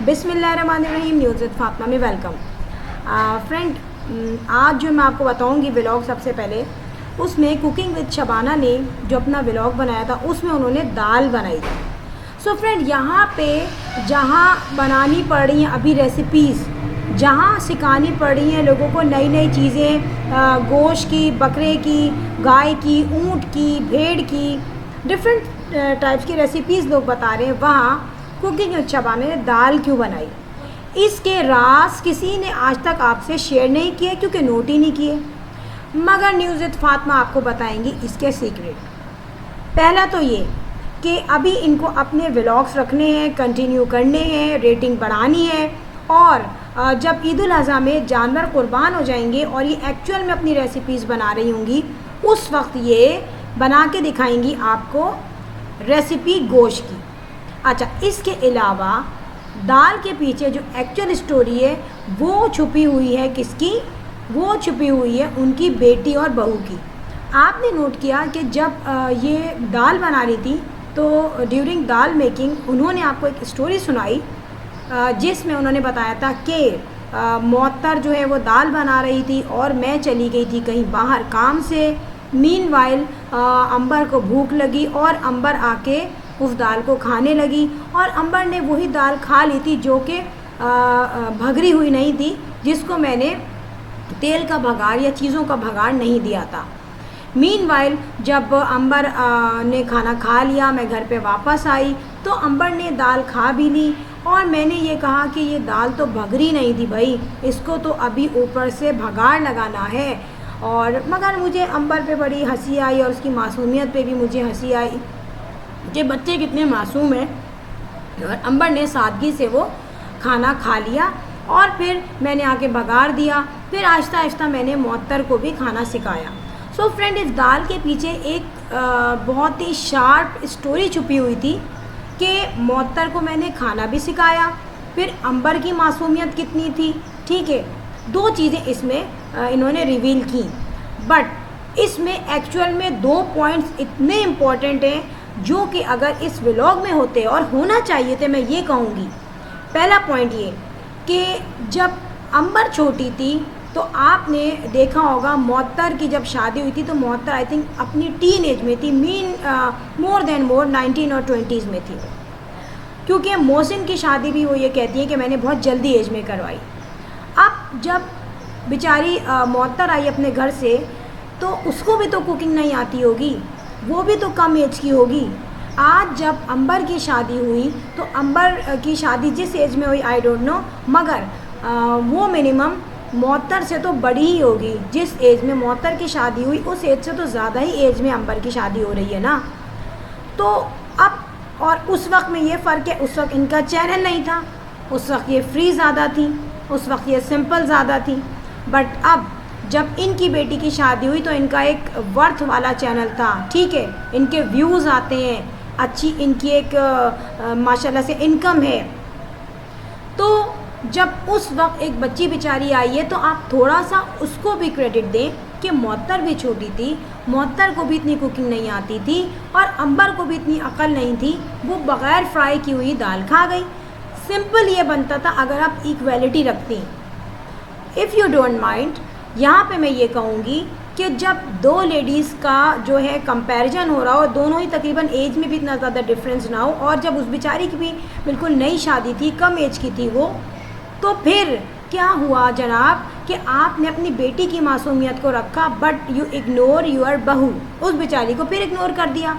बिस्मिल्लाहिर्रहमानिर्रहीम। News with Fatima में welcome. Friend, आज जो मैं आपको बताऊंगी व्लॉग, सबसे पहले उसमें कुकिंग विद शबाना ने जो अपना व्लॉग बनाया था उसमें उन्होंने दाल बनाई थी। सो फ्रेंड, यहाँ पे जहाँ बनानी पड़ रही हैं अभी रेसिपीज़, जहाँ सिखानी पड़ रही हैं लोगों को नई नई चीज़ें, गोश्त की, बकरे की, गाय की, ऊँट की, भेड़ की, डिफरेंट टाइप्स की रेसिपीज़ लोग बता रहे हैं, वहाँ कुकिंग विद शबाना ने दाल क्यों बनाई, इसके राज किसी ने आज तक आपसे शेयर नहीं किए क्योंकि नोट ही नहीं किए, मगर न्यूज़ विद फातिमा आपको बताएंगी इसके सीक्रेट। पहला तो ये कि अभी इनको अपने व्लॉग्स रखने हैं, कंटिन्यू करने हैं, रेटिंग बढ़ानी है, और जब ईद उल अज़हा में जानवर कुर्बान हो जाएंगे और ये एक्चुअल में अपनी रेसिपीज़ बना रही होंगी, उस वक्त ये बना के दिखाएंगी आपको रेसिपी गोश्त की। अच्छा, इसके अलावा दाल के पीछे जो एक्चुअल स्टोरी है वो छुपी हुई है किसकी? वो छुपी हुई है उनकी बेटी और बहू की। आपने नोट किया कि जब ये दाल बना रही थी तो ड्यूरिंग दाल मेकिंग उन्होंने आपको एक स्टोरी सुनाई जिसमें उन्होंने बताया था कि मोहत्तर जो है वो दाल बना रही थी और मैं चली गई थी कहीं बाहर काम से। मीनवाइल अंबर को भूख लगी और अंबर आके उस दाल को खाने लगी, और अंबर ने वही दाल खा ली थी जो कि भगरी हुई नहीं थी, जिसको मैंने तेल का भगाड़ या चीज़ों का भगाड़ नहीं दिया था। मीनवाइल जब अंबर ने खाना खा लिया, मैं घर पे वापस आई तो अंबर ने दाल खा भी ली, और मैंने ये कहा कि ये दाल तो भगरी नहीं थी भाई, इसको तो अभी ऊपर से भगाड़ लगाना है। और मगर मुझे अंबर पे बड़ी हंसी आई और उसकी मासूमियत पे भी मुझे हंसी आई कि बच्चे कितने मासूम हैं। और अंबर ने सादगी से वो खाना खा लिया और फिर मैंने आके भगाड़ दिया। फिर आहिस्ता आहिस्ता मैंने मोहत्तर को भी खाना सिखाया। सो फ्रेंड, इस दाल के पीछे एक बहुत ही शार्प स्टोरी छुपी हुई थी कि मोहत्तर को मैंने खाना भी सिखाया, फिर अंबर की मासूमियत कितनी थी। ठीक है, दो चीज़ें इसमें इन्होंने रिवील की, बट इसमें एक्चुअल में दो पॉइंट्स इतने इम्पॉर्टेंट हैं जो कि अगर इस व्लॉग में होते और होना चाहिए थे, मैं ये कहूँगी। पहला पॉइंट ये कि जब अंबर छोटी थी तो आपने देखा होगा मोहत्तर की जब शादी हुई थी तो मोहत्तर आई थिंक अपनी टीन एज में थी, मोर देन मोर 19 और 20s में थी, क्योंकि मोहसिन की शादी भी वो ये कहती है कि मैंने बहुत जल्दी एज में करवाई। अब जब बेचारी मोहत्तर आई अपने घर से तो उसको भी तो कुकिंग नहीं आती होगी, वो भी तो कम एज की होगी। आज जब अंबर की शादी हुई तो अंबर की शादी जिस एज में हुई आई डोंट नो, मगर वो मिनिमम मोहत्तर से तो बड़ी ही होगी। जिस एज में मोहत्तर की शादी हुई उस एज से तो ज़्यादा ही एज में अंबर की शादी हो रही है ना। तो अब और उस वक्त में ये फ़र्क है, उस वक्त इनका चैनल नहीं था, उस वक्त ये फ्री ज़्यादा थी, उस वक्त ये सिंपल ज़्यादा थी। बट अब जब इनकी बेटी की शादी हुई तो इनका एक वर्थ वाला चैनल था। ठीक है, इनके व्यूज़ आते हैं, अच्छी इनकी एक माशाल्लाह से इनकम है। तो जब उस वक्त एक बच्ची बेचारी आई है तो आप थोड़ा सा उसको भी क्रेडिट दें कि मोहत्तर भी छोटी थी, मोहत्तर को भी इतनी कुकिंग नहीं आती थी और अंबर को भी इतनी अकल नहीं थी, वो बग़ैर फ्राई की हुई दाल खा गई। सिंपल ये बनता था अगर आप इक्वलिटी रखती। इफ़ यू डोंट माइंड, यहाँ पे मैं ये कहूँगी कि जब दो लेडीज़ का जो है कंपैरिजन हो रहा हो, दोनों ही तकरीबन एज में भी इतना ज़्यादा डिफरेंस ना हो, और जब उस बेचारी की भी बिल्कुल नई शादी थी, कम एज की थी वो, तो फिर क्या हुआ जनाब कि आपने अपनी बेटी की मासूमियत को रखा बट यू इग्नोर यूर बहू, उस बेचारी को फिर इग्नोर कर दिया।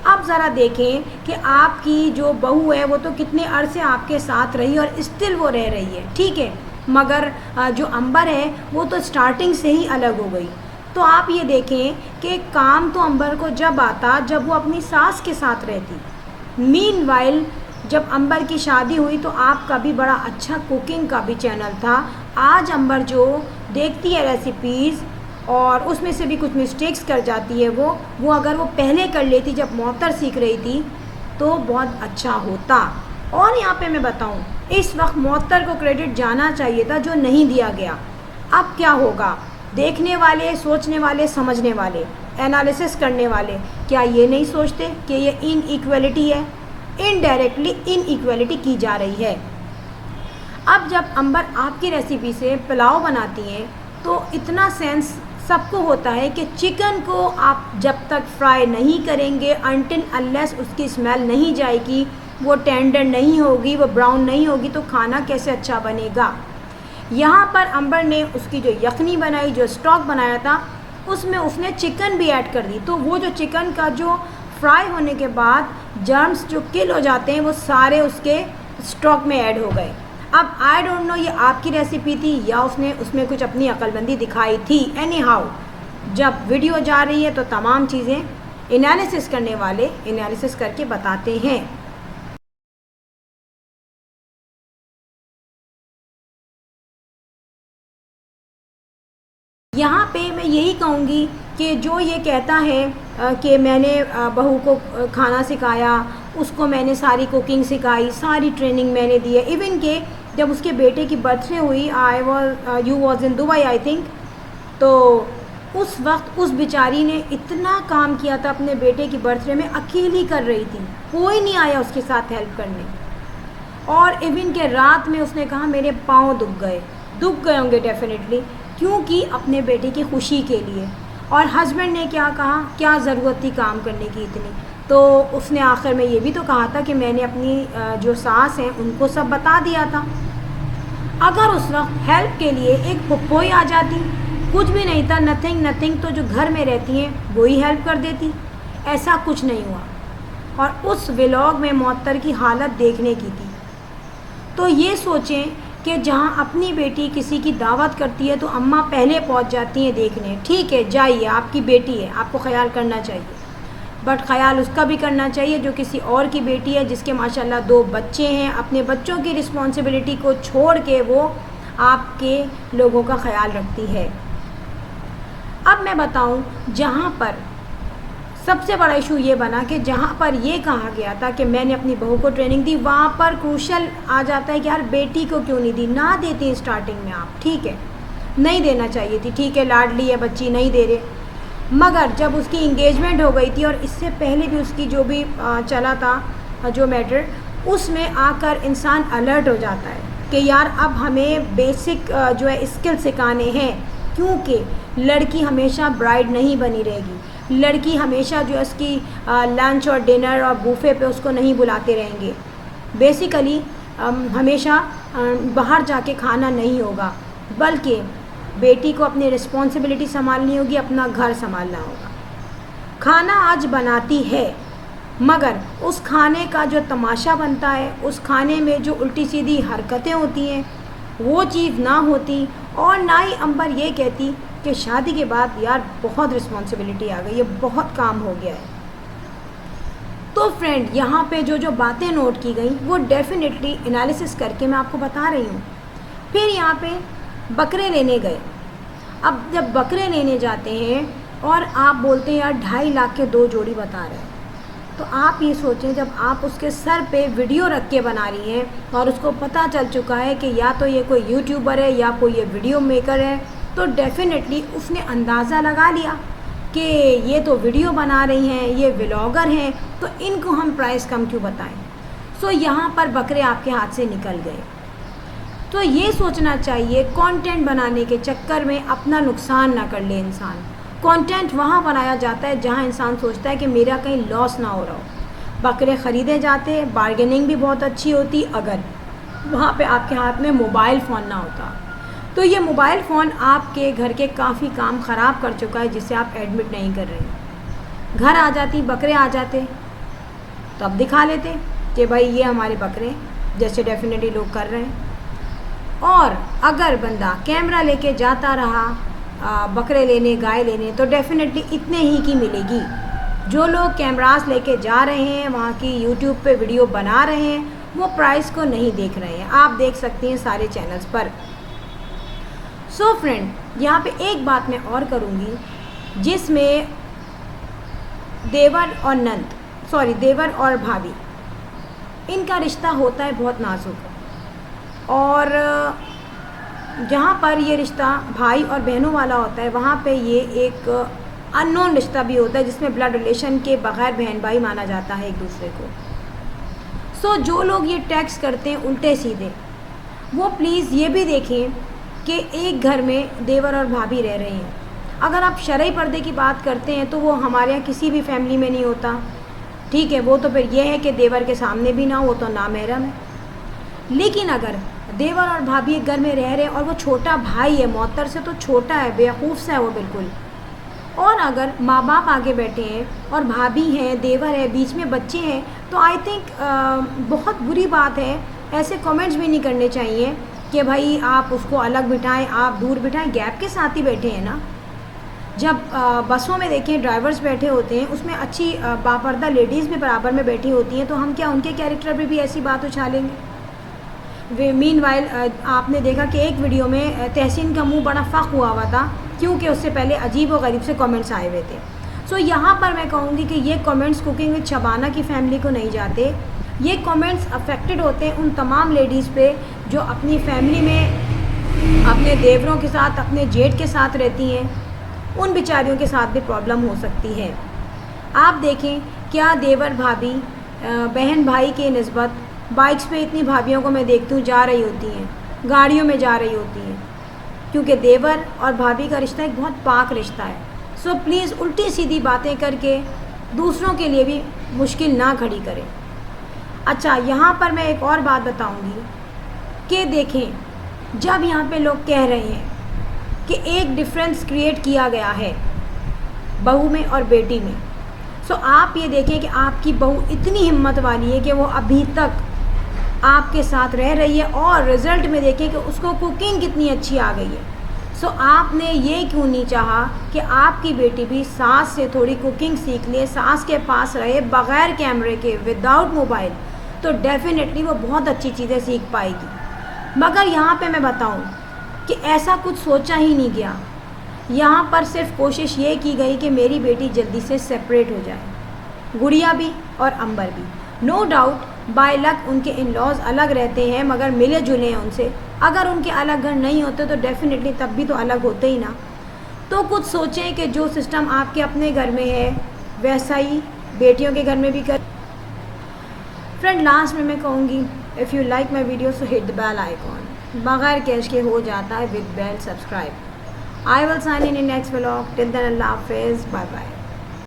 अब ज़रा देखें कि आपकी जो बहू है वो तो कितने अरसे आपके साथ रही और स्टिल वो रह रही है, ठीक है, मगर जो अंबर है वो तो स्टार्टिंग से ही अलग हो गई। तो आप ये देखें कि काम तो अंबर को जब आता जब वो अपनी सास के साथ रहती। मीनवाइल जब अंबर की शादी हुई तो आपका भी बड़ा अच्छा कुकिंग का भी चैनल था। आज अंबर जो देखती है रेसिपीज़ और उसमें से भी कुछ मिस्टेक्स कर जाती है, वो अगर वो पहले कर लेती जब मोहत्तर सीख रही थी तो बहुत अच्छा होता। और यहाँ पे मैं बताऊँ, इस वक्त मोहत्तर को क्रेडिट जाना चाहिए था जो नहीं दिया गया। अब क्या होगा, देखने वाले, सोचने वाले, समझने वाले, एनालिसिस करने वाले क्या ये नहीं सोचते कि ये इनइक्वलिटी है, इनडायरेक्टली इनइक्वलिटी की जा रही है। अब जब अंबर आपकी रेसिपी से पुलाव बनाती हैं तो इतना सेंस सबको होता है कि चिकन को आप जब तक फ्राई नहीं करेंगे, अनटिल अनलेस उसकी स्मेल नहीं जाएगी, वो टेंडर नहीं होगी, वो ब्राउन नहीं होगी, तो खाना कैसे अच्छा बनेगा। यहाँ पर अंबर ने उसकी जो यखनी बनाई, जो स्टॉक बनाया था, उसमें उसने चिकन भी ऐड कर दी। तो वो जो चिकन का जो फ्राई होने के बाद जर्म्स जो किल हो जाते हैं वो सारे उसके स्टॉक में ऐड हो गए। अब आई डोंट नो ये आपकी रेसिपी थी या उसने उसमें कुछ अपनी अक्लमंदी दिखाई थी। एनी हाउ, जब वीडियो जा रही है तो तमाम चीज़ें एनालिसिस करने वाले एनालिसिस करके बताते हैं। यहाँ पे मैं यही कहूँगी कि जो ये कहता है कि मैंने बहू को खाना सिखाया, उसको मैंने सारी कुकिंग सिखाई, सारी ट्रेनिंग मैंने दी है। इवन के जब उसके बेटे की बर्थडे हुई, you was in Dubai I think, तो उस वक्त उस बेचारी ने इतना काम किया था अपने बेटे की बर्थडे में, अकेली कर रही थी, कोई नहीं आया उसके साथ हेल्प करने। और इवन के रात में उसने कहा मेरे पाँव दुख गए होंगे डेफिनेटली, क्योंकि अपने बेटे की खुशी के लिए। और हस्बैंड ने क्या कहा, क्या ज़रूरत थी काम करने की इतनी, तो उसने आखिर में ये भी तो कहा था कि मैंने अपनी जो सास हैं उनको सब बता दिया था। अगर उस वक्त हेल्प के लिए एक पुप्पोई आ जाती, कुछ भी नहीं था, नथिंग, तो जो घर में रहती हैं वही हेल्प कर देती। ऐसा कुछ नहीं हुआ और उस व्लॉग में मुअत्तर की हालत देखने की थी। तो ये सोचें कि जहाँ अपनी बेटी किसी की दावत करती है तो अम्मा पहले पहुँच जाती हैं देखने। ठीक है, जाइए, आपकी बेटी है, आपको ख्याल करना चाहिए, बट ख्याल उसका भी करना चाहिए जो किसी और की बेटी है, जिसके माशाल्लाह 2 बच्चे हैं। अपने बच्चों की रिस्पॉन्सिबिलिटी को छोड़ के वो आपके लोगों का ख्याल रखती है। अब मैं बताऊं, जहाँ पर सबसे बड़ा इशू ये बना कि जहाँ पर ये कहा गया था कि मैंने अपनी बहू को ट्रेनिंग दी, वहाँ पर क्रूशल आ जाता है कि यार बेटी को क्यों नहीं दी। ना देती स्टार्टिंग में आप, ठीक है, नहीं देना चाहिए थी, ठीक है, लाडली है बच्ची, नहीं दे रहे, मगर जब उसकी इंगेजमेंट हो गई थी और इससे पहले भी उसकी जो भी चला था जो मैटर, उसमें आकर इंसान अलर्ट हो जाता है कि यार अब हमें बेसिक जो है स्किल सिखाने हैं, क्योंकि लड़की हमेशा ब्राइड नहीं बनी रहेगी। लड़की हमेशा जो है उसकी लंच और डिनर और बूफे पे उसको नहीं बुलाते रहेंगे। बेसिकली हमेशा बाहर जाके खाना नहीं होगा, बल्कि बेटी को अपनी रिस्पॉन्सिबिलिटी संभालनी होगी, अपना घर संभालना होगा। खाना आज बनाती है, मगर उस खाने का जो तमाशा बनता है, उस खाने में जो उल्टी सीधी हरकतें होती हैं, वो चीज़ ना होती। और ना ही अंबर ये कहती कि शादी के बाद यार बहुत रिस्पॉन्सिबिलिटी आ गई है, बहुत काम हो गया है। तो फ्रेंड, यहाँ पे जो जो बातें नोट की गई वो डेफिनेटली एनालिसिस करके मैं आपको बता रही हूँ। फिर यहाँ पे बकरे लेने गए। अब जब बकरे लेने जाते हैं और आप बोलते हैं यार 2.5 लाख के 2 जोड़ी बता रहे हैं, तो आप ये सोचें, जब आप उसके सर पे वीडियो रख के बना रही हैं और उसको पता चल चुका है कि या तो ये कोई यूट्यूबर है या कोई ये वीडियो मेकर है, तो डेफिनेटली उसने अंदाज़ा लगा लिया कि ये तो वीडियो बना रही हैं, ये व्लॉगर हैं, तो इनको हम प्राइस कम क्यों बताएं। सो यहाँ पर बकरे आपके हाथ से निकल गए। तो ये सोचना चाहिए कंटेंट बनाने के चक्कर में अपना नुकसान ना कर ले इंसान। कंटेंट वहाँ बनाया जाता है जहाँ इंसान सोचता है कि मेरा कहीं लॉस ना हो रहा हो। बकरे ख़रीदे जाते, बार्गेनिंग भी बहुत अच्छी होती अगर वहाँ पे आपके हाथ में मोबाइल फ़ोन ना होता। तो ये मोबाइल फ़ोन आपके घर के काफ़ी काम ख़राब कर चुका है, जिसे आप एडमिट नहीं कर रहे हैं। घर आ जाती, बकरे आ जाते, तो अब दिखा लेते कि भाई ये हमारे बकरे, जैसे डेफिनेटली लोग कर रहे हैं। और अगर बंदा कैमरा लेके जाता रहा बकरे लेने, गाय लेने, तो डेफिनेटली इतने ही की मिलेगी। जो लोग कैमरास लेके जा रहे हैं, वहाँ की यूट्यूब पे वीडियो बना रहे हैं, वो प्राइस को नहीं देख रहे हैं। आप देख सकती हैं सारे चैनल्स पर। सो फ्रेंड, यहाँ पे एक बात मैं और करूँगी, जिसमें देवर और भाभी, इनका रिश्ता होता है बहुत नाजुक। और जहाँ पर ये रिश्ता भाई और बहनों वाला होता है, वहाँ पे ये एक अननोन रिश्ता भी होता है, जिसमें ब्लड रिलेशन के बगैर बहन भाई माना जाता है एक दूसरे को। सो जो लोग ये टैक्स करते हैं उल्टे सीधे, वो प्लीज़ ये भी देखें कि एक घर में देवर और भाभी रह रहे हैं। अगर आप शरई पर्दे की बात करते हैं तो वो हमारे यहाँ किसी भी फैमिली में नहीं होता, ठीक है। वो तो फिर ये है कि देवर के सामने भी ना हो, वो तो नामहरम है। लेकिन अगर देवर और भाभी एक घर में रह रहे हैं और वो छोटा भाई है, मौतर से तो छोटा है, बेवकूफ़ सा है वो बिल्कुल, और अगर माँ बाप आगे बैठे हैं और भाभी हैं, देवर है, बीच में बच्चे हैं, तो आई थिंक बहुत बुरी बात है। ऐसे कमेंट्स भी नहीं करने चाहिए कि भाई आप उसको अलग बिठाएं, आप दूर बिठाएं। गैप के साथ ही बैठे हैं ना। जब बसों में देखें ड्राइवर्स बैठे होते हैं, उसमें अच्छी बापर्दा लेडीज़ भी बराबर में बैठी होती हैं, तो हम क्या उनके कैरेक्टर पे भी ऐसी बात उछालेंगे? मीनवाइल आपने देखा कि एक वीडियो में तहसीन का मुंह बड़ा फ़ख हुआ था, क्योंकि उससे पहले अजीब व गरीब से कमेंट्स आए हुए थे। सो यहाँ पर मैं कहूँगी कि ये कमेंट्स कुकिंग विद शबाना की फैमिली को नहीं जाते। ये कमेंट्स अफेक्टेड होते हैं उन तमाम लेडीज़ पे जो अपनी फैमिली में अपने देवरों के साथ, अपने जेठ के साथ रहती हैं। उन बेचारियों के साथ भी प्रॉब्लम हो सकती है। आप देखें क्या देवर भाभी बहन भाई के निस्बत बाइक्स पे इतनी भाभियों को मैं देखती हूँ जा रही होती हैं, गाड़ियों में जा रही होती हैं, क्योंकि देवर और भाभी का रिश्ता एक बहुत पाक रिश्ता है। सो प्लीज़ उल्टी सीधी बातें करके दूसरों के लिए भी मुश्किल ना खड़ी करें। अच्छा, यहाँ पर मैं एक और बात बताऊँगी कि देखें, जब यहाँ पे लोग कह रहे हैं कि एक डिफरेंस क्रिएट किया गया है बहू में और बेटी में, सो आप ये देखें कि आपकी बहू इतनी हिम्मत वाली है कि वो अभी तक आपके साथ रह रही है, और रिज़ल्ट में देखें कि उसको कुकिंग कितनी अच्छी आ गई है। सो आपने ये क्यों नहीं चाहा कि आपकी बेटी भी सास से थोड़ी कुकिंग सीख ले, सास के पास रहे बग़ैर कैमरे के, विदाउट मोबाइल, तो डेफिनेटली वो बहुत अच्छी चीज़ें सीख पाएगी। मगर यहाँ पे मैं बताऊँ कि ऐसा कुछ सोचा ही नहीं गया। यहाँ पर सिर्फ कोशिश ये की गई कि मेरी बेटी जल्दी से सेपरेट हो जाए, गुड़िया भी और अंबर भी। नो डाउट बाय लक उनके इन लॉज अलग रहते हैं, मगर मिले जुले हैं उनसे। अगर उनके अलग घर नहीं होते तो डेफिनेटली तब भी तो अलग होते ही ना। तो कुछ सोचें कि जो सिस्टम आपके अपने घर में है वैसा ही बेटियों के घर में भी कर। फ्रेंड, लास्ट में मैं कहूँगी, if you like my video so hit the bell icon. बगैर कैश के हो जाता है with bell subscribe. I will sign in next vlog. Till then अल्लाह हाफिज़, बाय बाय।